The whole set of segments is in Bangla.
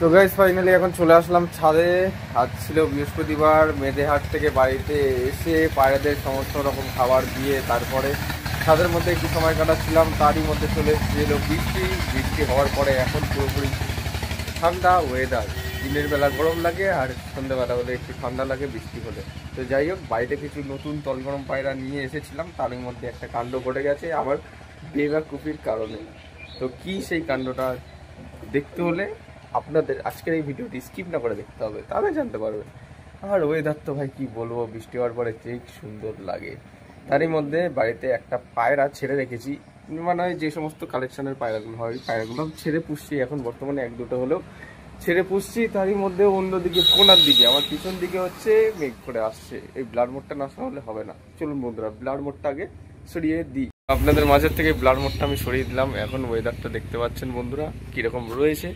তো গাইস ফাইনালি এখন চলে আসলাম ছাদে। আজ ছিল বৃহস্পতিবার, মেয়েদেহাট থেকে বাড়িতে এসে পায়রাদের সমস্ত রকম খাবার দিয়ে তারপরে ছাদের মধ্যে একটু সময় কাটাচ্ছিলাম। তারই মধ্যে চলে এসেছিল বৃষ্টি হওয়ার পরে এখন পুরোপুরি ঠান্ডা ওয়েদার। দিনের বেলা গরম লাগে আর সন্ধ্যেবেলা হলে একটু ঠান্ডা লাগে বৃষ্টি হলে। তো যাই হোক, বাড়িতে কিছু নতুন তলগরম পায়রা নিয়ে এসেছিলাম, তার মধ্যে একটা কাণ্ড ঘটে গেছে আমার বেওয়াকুফির কারণে। তো কি সেই কাণ্ডটা দেখতে হলে আপনাদের আজকের এই ভিডিওটি স্কিপ না করে দেখতে হবে, তাহলে জানতে পারবেন। আর ওয়েদার তো ভাই কি বলবো, বৃষ্টি হওয়ার পরে ঠিক সুন্দর লাগে। তারই মধ্যে বাড়িতে একটা পায়রা ছেড়ে রেখেছি, মানে যে সমস্ত কালেকশনের পায়রাগুলো হয় পায়রাগুলো ছেড়ে পুষছি এখন বর্তমানে, এক দুটো হলেও ছেড়ে পুষছি। তারই মধ্যে অন্যদিকে কোনার দিকে আমার পিছন দিকে হচ্ছে মেঘ করে আসছে। এই ব্লাড মোডটা না হলে হবে না। চলুন বন্ধুরা, ব্লাড মোডটা আগে সরিয়ে দিই। আপনাদের মাঝের থেকে ব্লাড মোডটা আমি সরিয়ে দিলাম। এখন ওয়েদারটা দেখতে পাচ্ছেন বন্ধুরা কিরকম রয়েছে।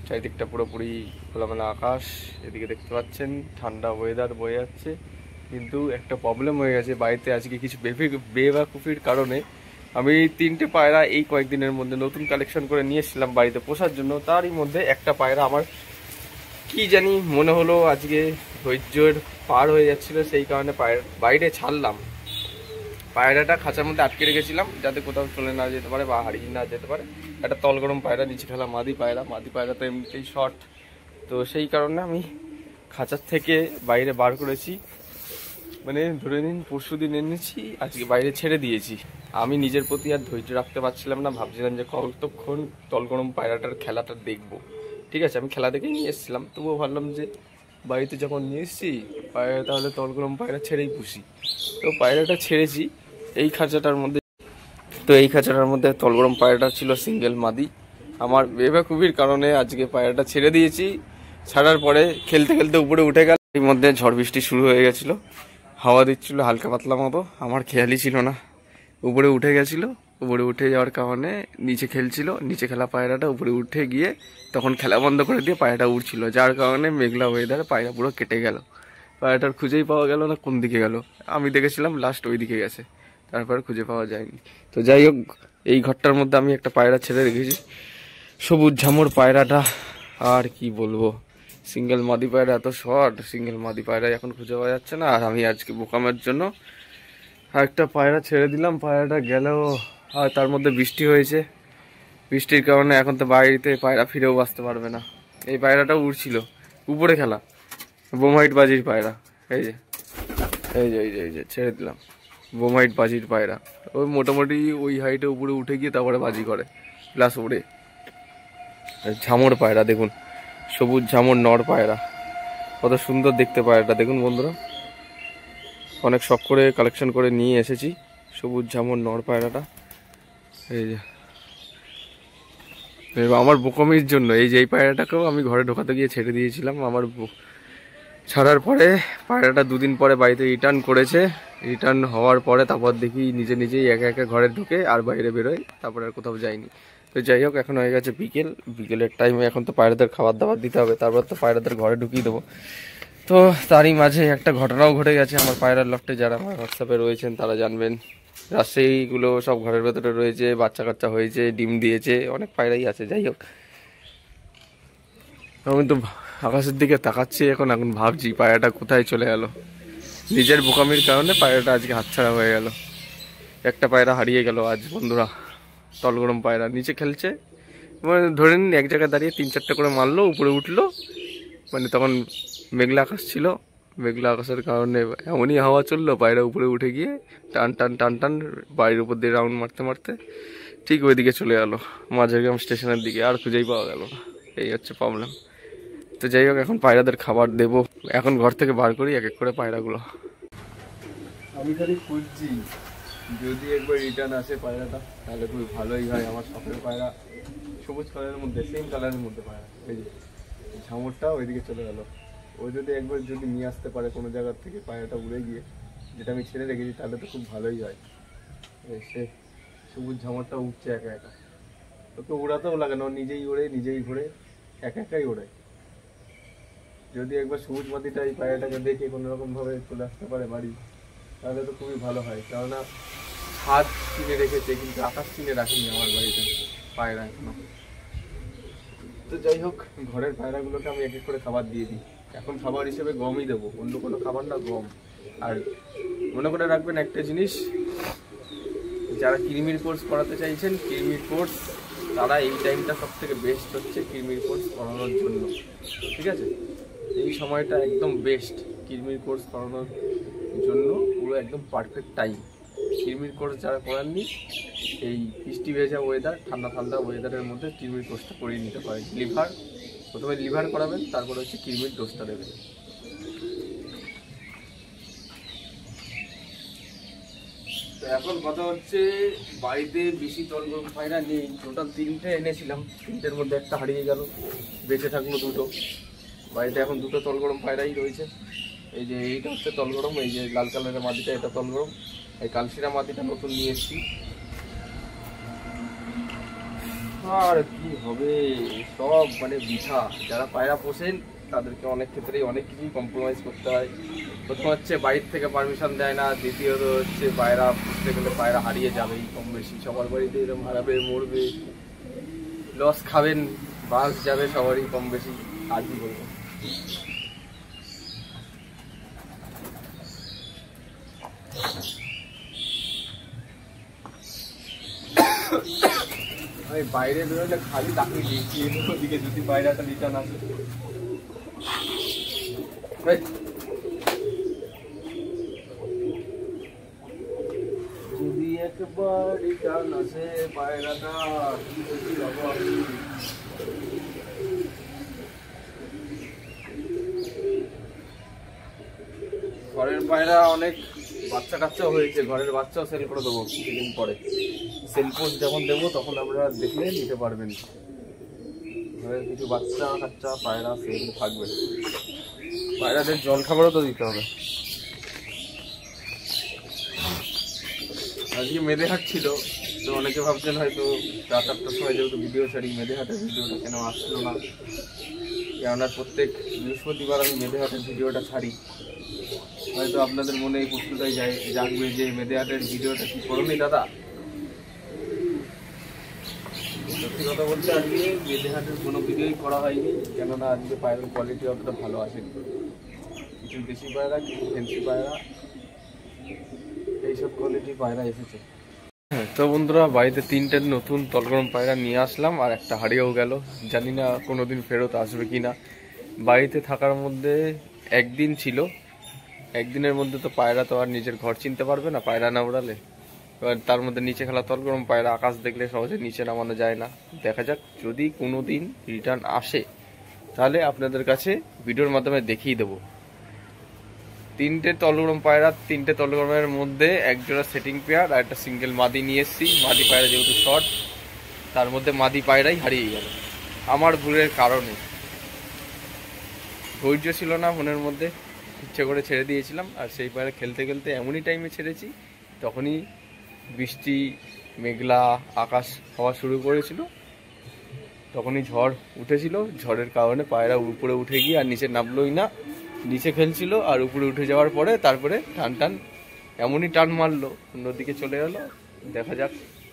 চারিদিকটা পুরোপুরি খোলামেলা আকাশ, এদিকে দেখতে পাচ্ছেন ঠান্ডা ওয়েদার বয়ে যাচ্ছে। কিন্তু একটা প্রবলেম হয়ে গেছে বাড়িতে আজকে, কিছু বেওয়াকুফির কারণে আমি 3টে পায়রা এই কয়েকদিনের মধ্যে নতুন কালেকশন করে নিয়ে এসেছিলাম বাড়িতে পোষার জন্য। তারই মধ্যে একটা পায়রা আমার কি জানি মনে হলো আজকে ধৈর্যের পার হয়ে যাচ্ছিল, সেই কারণে বাইরে ছাড়লাম। পায়রাটা খাঁচার মধ্যে আটকে রেখেছিলাম যাতে কোথাও চলে না যেতে পারে বা হারিয়ে না যেতে পারে। একটা তলগরম পায়রা, নিচে খেলা মাদি পায়রা তো এমনিতেই শর্ট, তো সেই কারণে আমি খাঁচার থেকে বাইরে বার করেছি। মানে ধরে নিন পরশুদিন এনেছি, আজকে বাইরে ছেড়ে দিয়েছি। আমি নিজের প্রতি আর ধৈর্য রাখতে পারছিলাম না, ভাবছিলাম যে কতক্ষণ তলগরম পায়রাটার খেলাটা দেখবো। ঠিক আছে, আমি খেলা দেখেই নিয়ে এসেছিলাম, তবুও ভাবলাম যে বাড়িতে যখন নিয়ে এসেছি পায়রা, তাহলে তলগরম পায়রা ছেড়েই পুষি। তো পায়রাটা ছেড়েছি এই খাঁচাটার মধ্যে। তো এই খাঁচাটার মধ্যে তলগরম পায়রাটা ছিল সিঙ্গেল মাদি। আমার বেওয়াকুফির কারণে আজকে পায়রাটা ছেড়ে দিয়েছি। ছাড়ার পরে খেলতে খেলতে উপরে উঠে গেল। এর মধ্যে ঝড় বৃষ্টি শুরু হয়ে গেছিল, হাওয়া দিচ্ছিল হালকা পাতলা মতো। আমার খেয়ালই ছিল না, উপরে উঠে গেছিল। উপরে উঠে যাওয়ার কারণে নিচে খেলছিল, নিচে খেলা পায়রাটা উপরে উঠে গিয়ে তখন খেলা বন্ধ করে দিয়ে পায়রাটা উড়ছিল, যার কারণে মেঘলা ওয়েদারে পায়রা পুরো কেটে গেল। পায়রাটার খুঁজেই পাওয়া গেল না কোন দিকে গেল। আমি দেখেছিলাম লাস্ট ওই দিকে গেছে, তারপরে খুঁজে পাওয়া যায়নি। তো যাই হোক, এই ঘরটার মধ্যে আমি একটা পায়রা ছেড়ে রেখেছি, সবুজ ঝামর পায়রাটা। আর কি বলবো, সিঙ্গেল মাদি পায়রা এত শর্ট, সিঙ্গেল মাদি পায়রা এখন খুঁজে পাওয়া যাচ্ছে না। আর আমি আজকে বোকামের জন্য একটা পায়রা ছেড়ে দিলাম, পায়রাটা গেলেও আর তার মধ্যে বৃষ্টি হয়েছে। বৃষ্টির কারণে এখন তো বাড়িতে পায়রা ফিরেও বাঁচতে পারবে না। এই পায়রাটাও উড়ছিল উপরে খেলা, বোমহাইট বাজির পায়রা। এই যে এই যে এই যে এই যে ছেড়ে দিলাম, বোমহাইট বাজির পায়রা। ওই মোটামুটি ওই হাইটে উপরে উঠে গিয়ে তারপরে বাজি করে প্লাস ওড়ে। ঝামর পায়রা দেখুন, সবুজ ঝামর নর পায়রা, কত সুন্দর দেখতে পায়রাটা দেখুন বন্ধুরা। অনেক শখ করে কালেকশন করে নিয়ে এসেছি সবুজ ঝামর নর পায়রাটা। এই যে আমার বোকামির জন্য এই যে এই পায়রাটাকেও আমি ঘরে ঢোকাতে গিয়ে ছেড়ে দিয়েছিলাম। আমার ছাড়ার পরে পায়রাটা 2 দিন পরে বাড়িতে রিটার্ন করেছে। রিটার্ন হওয়ার পরে তারপর দেখি নিজেই একা একা ঘরে ঢুকে আর বাইরে বেরোয়, তারপরে আর কোথাও যায়নি। তো যাই হোক, এখন হয়ে গেছে বিকেলের টাইমে, এখন তো পায়রাদের খাবার দাবার দিতে হবে, তারপর তো পায়রাদের ঘরে ঢুকিয়ে দেবো। তো তারই মাঝে একটা ঘটনাও ঘটে গেছে আমার পায়রার লফটে। যারা আমার হোয়াটসঅ্যাপে রয়েছেন তারা জানবেন, রাজশাহীগুলো সব ঘরের ভেতরে রয়েছে, বাচ্চা কাচ্চা হয়েছে, ডিম দিয়েছে, অনেক পায়রাই আছে। যাই হোক, আমি তো আকাশের দিকে তাকাচ্ছি, এখন ভাবছি পায়রাটা কোথায় চলে গেল। নিজের বোকামির কারণে পায়রাটা আজকে হাতছাড়া হয়ে গেল। একটা পায়রা হারিয়ে গেল আজ বন্ধুরা, তলগরম পায়রা নিচে খেলছে। মানে ধরে নিন এক জায়গায় দাঁড়িয়ে 3-4টা করে মারলো, উপরে উঠলো। মানে তখন মেঘলা আকাশ ছিল, মেঘলা আকাশের কারণে এমনই হাওয়া চললো, পায়রা উপরে উঠে গিয়ে টান টান টান টান বাড়ির উপর দিয়ে রাউন্ড মারতে মারতে ঠিক ওইদিকে চলে গেল, মাঝেরগ্রাম স্টেশনের দিকে। আর খুঁজেই পাওয়া গেল না, এই হচ্ছে প্রবলেম। তো যাই হোক, এখন পায়রাদের খাবার দেবো। এখন ঘর থেকে বার করি এক এক করে পায়রাগুলো। আমি খালি খুঁজছি যদি একবার রিটার্ন আসে পায়রাটা তাহলে খুবই ভালোই হয়। আমার শখের পায়রা, সবুজ কালারের মধ্যে, সেম কালারের মধ্যে পায়রা। এই যে ঝামরটা ওইদিকে চলে গেল, ও যদি একবার নিয়ে আসতে পারে কোনো জায়গার থেকে পায়রাটা উড়ে গিয়ে, যেটা আমি ছেড়ে রেখেছি, তাহলে তো খুব ভালোই হয়। সে সবুজ ঝামরটা উঠছে একা একা, ওকে উড়াতেও লাগে না, নিজেই ওড়ে নিজেই ঘুরে একা একাই ওড়ে। যদি একবার সবুজ মাটিটা এই পায়রাটাকে দেখে কোনো রকম ভাবে চলে আসতে পারে বাড়ি, তাহলে তো খুবই ভালো হয়। কেননা ছাদ চিনে রেখেছে কিন্তু আকাশ চিনে রাখেনি আমার বাড়িতে পায়রা এখনো। তো তো যাই হোক, ঘরের পায়রাগুলোকে আমি এক এক করে খাবার দিয়ে দিই। এখন খাবার হিসেবে গমই দেবো, অন্য কোনো খাবার না, গম। আর মনে করে রাখবেন একটা জিনিস, যারা কৃমির কোর্স করাতে চাইছেন, কৃমির কোর্স, তারা এই টাইমটা সব থেকে বেস্ট হচ্ছে কৃমির কোর্স করানোর জন্য। ঠিক আছে, এই সময়টা একদম বেস্ট কৃমির কোর্স করানোর জন্য, পুরো একদম পারফেক্ট টাইম। কৃমির কোর্স যারা করাননি, এই বৃষ্টি ভেজা ওয়েদার, ঠান্ডা ঠান্ডা ওয়েদারের মধ্যে কৃমির কোর্সটা করিয়ে নিতে পারেন। লিভার, প্রথমে লিভার করাবেন, তারপরে হচ্ছে কৃমির ডোজটা দেবেন। তো এখন কথা হচ্ছে, বাড়িতে বেশি তলগরম পায়রা নেই, টোটাল 3টে এনেছিলাম, 3টের মধ্যে একটা হারিয়ে গেল, বেঁচে থাকলো 2টো। বাড়িতে এখন 2টো তলগরম পায়রাই রয়েছে। এই যে এইটা হচ্ছে তলগরম, এই যে লাল কালারের মাটিটা, এটা তলগরম। এই কালশিরা মাটিটা নতুন নিয়ে এসেছি। আর কি হবে, সব মানে বৃথা। যারা পায়রা পোষেন তাদেরকে অনেক ক্ষেত্রেই অনেক কিছুই কম্প্রোমাইজ করতে হয়। প্রথম হচ্ছে বাড়ির থেকে পারমিশন দেয় না, দ্বিতীয়ত হচ্ছে পায়রা পুষতে গেলে পায়রা হারিয়ে যাবেই কম বেশি, সবার বাড়িতে এরকম হারাবে, মরবে, লস খাবেন, বাস যাবে সবারই কম বেশি। আর কি বলবো, আমি বাইরে বেরোলে খালি তাকিয়ে দিয়েছি ওদিকে, যদি পায়রাটা রিটার্ন আসে। যদি একবার রিটার্ন আসে পায়রাটা, কি বলছি বাবু আমি। ঘরের পায়রা অনেক বাচ্চা কাচ্চাও হয়েছে, ঘরের বাচ্চাও সেল করে দেবো কিছুদিন পরে। সেল পোস্ট যখন দেবো তখন আপনারা দেখলে নিতে পারবেন। ঘরের কিছু বাচ্চা কাচ্চা পায়রা সেল থাকবে। পায়রাদের জল খাবারও তো দিতে হবে। আজকে মেদেহাট ছিল, তো অনেকে ভাবছেন হয়তো রাত 8টার সময় যেহেতু ভিডিও ছাড়ি, মেদেহাটের ভিডিওটা কেন আসলো না। কেননা প্রত্যেক বৃহস্পতিবার আমি মেদেহাটের ভিডিওটা ছাড়ি। হয়তো আপনাদের মনে এই প্রশ্নটাই জাগবে যে মেদেহাটের ভিডিওটা কি করোনি দাদা। সত্যি কথা বলতে আজকে মেদেহাটের কোনো ভিডিওই করা হয়নি, কেননা আজকে পায়রার কোয়ালিটি অতটা ভালো আসেনি। কিছু দেশি পায়রা, কিছু ফেন্সি পায়রা, এইসব কোয়ালিটির পায়রা এসেছে। তো বন্ধুরা, বাড়িতে 3টে নতুন তলগরম পায়রা নিয়ে আসলাম, আর একটা হারিয়েও গেল। জানি না কোনোদিন ফেরত আসবে কি না। বাড়িতে থাকার মধ্যে একদিন ছিল, একদিনের মধ্যে তো পায়রা তো আর নিজের ঘর চিনতে পারবে না পায়রা না উড়ালে। এবার তার মধ্যে নিচে খেলা তলগরম পায়রা, আকাশ দেখলে সহজে নিচে নামানো যায় না। দেখা যাক, যদি কোনো দিন রিটার্ন আসে তাহলে আপনাদের কাছে ভিডিওর মাধ্যমে দেখিয়ে দেবো। 3টে তলগরম পায়রা, 3টে তলগরমের মধ্যে একজোড়া সেটিং পেয়ার আর একটা সিঙ্গেল মাদি নিয়ে এসেছি। মাদি পায়রা যেহেতু শর্ট, তার মধ্যে মাদি পায়রাই হারিয়ে গেল আমার ভুলের কারণে। ধৈর্য ছিল না মনের মধ্যে, ইচ্ছে করে ছেড়ে দিয়েছিলাম। আর সেই পায়রা খেলতে খেলতে এমনই টাইমে ছেড়েছি, তখনই বৃষ্টি মেঘলা আকাশ হওয়া শুরু করেছিল, তখনই ঝড় উঠেছিল। ঝড়ের কারণে পায়রা উপরে উঠে গিয়ে আর নিচে নামলোই না, নিচে খেলছিল। আর উপরে উঠে যাওয়ার পরে তারপরে টান এমনই টান মারলো, অন্যদিকে চলে গেল। দেখা যাক,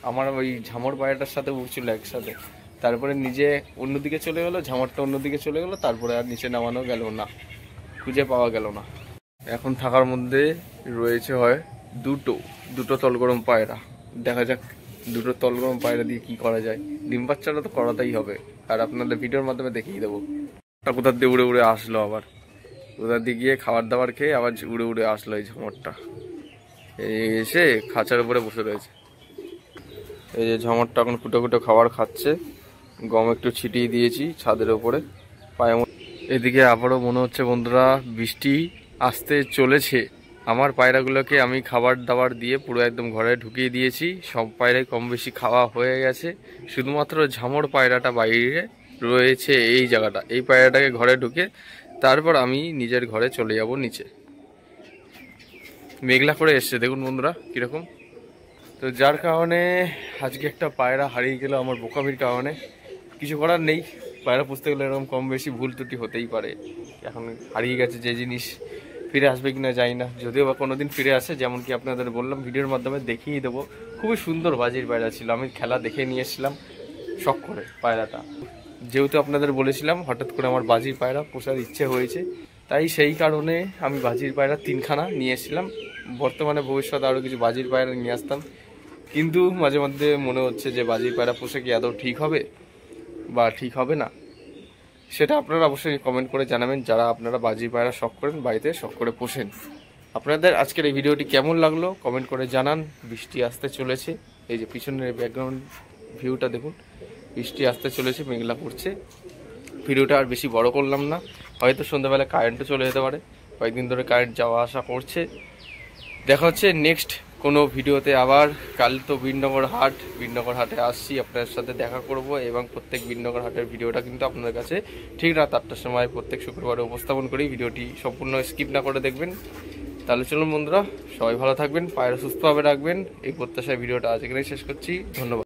আমার ওই ঝামর পায়রাটার সাথে উঠছিল একসাথে, তারপরে নিজে অন্যদিকে চলে গেল, ঝামরটা অন্যদিকে চলে গেল, তারপরে আর নিচে নামানো গেল না, খুঁজে পাওয়া গেল না। এখন থাকার মধ্যে রয়েছে হয় দুটো তলগরম পায়রা। দেখা যাক 2টো তলগরম পায়রা দিয়ে কি করা যায়। ডিম বাচ্চাটা তো করাতেই হবে, আর আপনাদের ভিডিওর মাধ্যমে দেখিয়ে দেবো। কোথার দিয়ে উড়ে উড়ে আসলো, আবার কোথার দিয়ে গিয়ে খাবার দাবার খেয়ে আবার উড়ে উড়ে আসলো এই ঝমরটা, এসে খাঁচার উপরে বসে রয়েছে। এই যে ঝমরটা এখন কুটো কুটো খাবার খাচ্ছে, গম একটু ছিটিয়ে দিয়েছি ছাদের উপরে পায়ে। এদিকে আবারও মনে হচ্ছে বন্ধুরা বৃষ্টি আসতে চলেছে। আমার পায়রাগুলোকে আমি খাবার দাবার দিয়ে পুরো একদম ঘরে ঢুকিয়ে দিয়েছি, সব পায়রাই কম বেশি খাওয়া হয়ে গেছে। শুধুমাত্র ঝামর পায়রাটা বাইরে রয়েছে এই জায়গাটা, এই পায়রাটাকে ঘরে ঢুকে তারপর আমি নিজের ঘরে চলে যাব নিচে। মেঘলা করে এসছে দেখুন বন্ধুরা কিরকম। তো যার কারণে আজকে একটা পায়রা হারিয়ে গেল আমার বোকামির কারণে। কিছু করার নেই, পায়রা পুষতে গেলে এরকম কম বেশি ভুল ত্রুটি হতেই পারে। এখন হারিয়ে গেছে যে জিনিস, ফিরে আসবে কিনা জানি না। যদিও বা কোনোদিন ফিরে আসে, যেমন কি আপনাদের বললাম ভিডিওর মাধ্যমে দেখিয়ে দেবো। খুবই সুন্দর বাজির পায়রা ছিল, আমি খেলা দেখে নিয়ে এসেছিলাম শখ করে পায়রাটা। যেহেতু আপনাদের বলেছিলাম হঠাৎ করে আমার বাজির পায়রা পোষার ইচ্ছে হয়েছে, তাই সেই কারণে আমি বাজির পায়রা 3খানা নিয়ে এসেছিলাম। বর্তমানে ভবিষ্যতে আরও কিছু বাজির পায়রা নিয়ে আসতাম, কিন্তু মাঝে মধ্যে মনে হচ্ছে যে বাজির পায়রা পোষে কি আদৌ ঠিক হবে বা ঠিক হবে না, সেটা আপনারা অবশ্যই কমেন্ট করে জানাবেন যারা আপনারা বাজির পায়রা শখ করেন, বাড়িতে শখ করে পোষেন। আপনাদের আজকের এই ভিডিওটি কেমন লাগলো কমেন্ট করে জানান। বৃষ্টি আসতে চলেছে, এই যে পিছনের ব্যাকগ্রাউন্ড ভিউটা দেখুন, বৃষ্টি আসতে চলেছে, মেঘলা করছে। ভিডিওটা আর বেশি বড় করলাম না, হয়তো সন্ধ্যাবেলা কারেন্টও চলে যেতে পারে, কয়েকদিন ধরে কারেন্ট যাওয়া আসা করছে। দেখা হচ্ছে নেক্সট কোনো ভিডিওতে আবার। কাল তো বিননগর হাটে আসছি, আপনাদের সাথে দেখা করব এবং প্রত্যেক বিননগর হাটের ভিডিওটা কিন্তু আপনাদের কাছে ঠিক রাত 8টার সময় প্রত্যেক শুক্রবারে উপস্থাপন করি। ভিডিওটি সম্পূর্ণ স্কিপ না করে দেখবেন। তাহলে চলুন বন্ধুরা, সবাই ভালো থাকবেন, পায়রা সুস্থভাবে রাখবেন, এই প্রত্যাশায় ভিডিওটা আজ এখানেই শেষ করছি। ধন্যবাদ।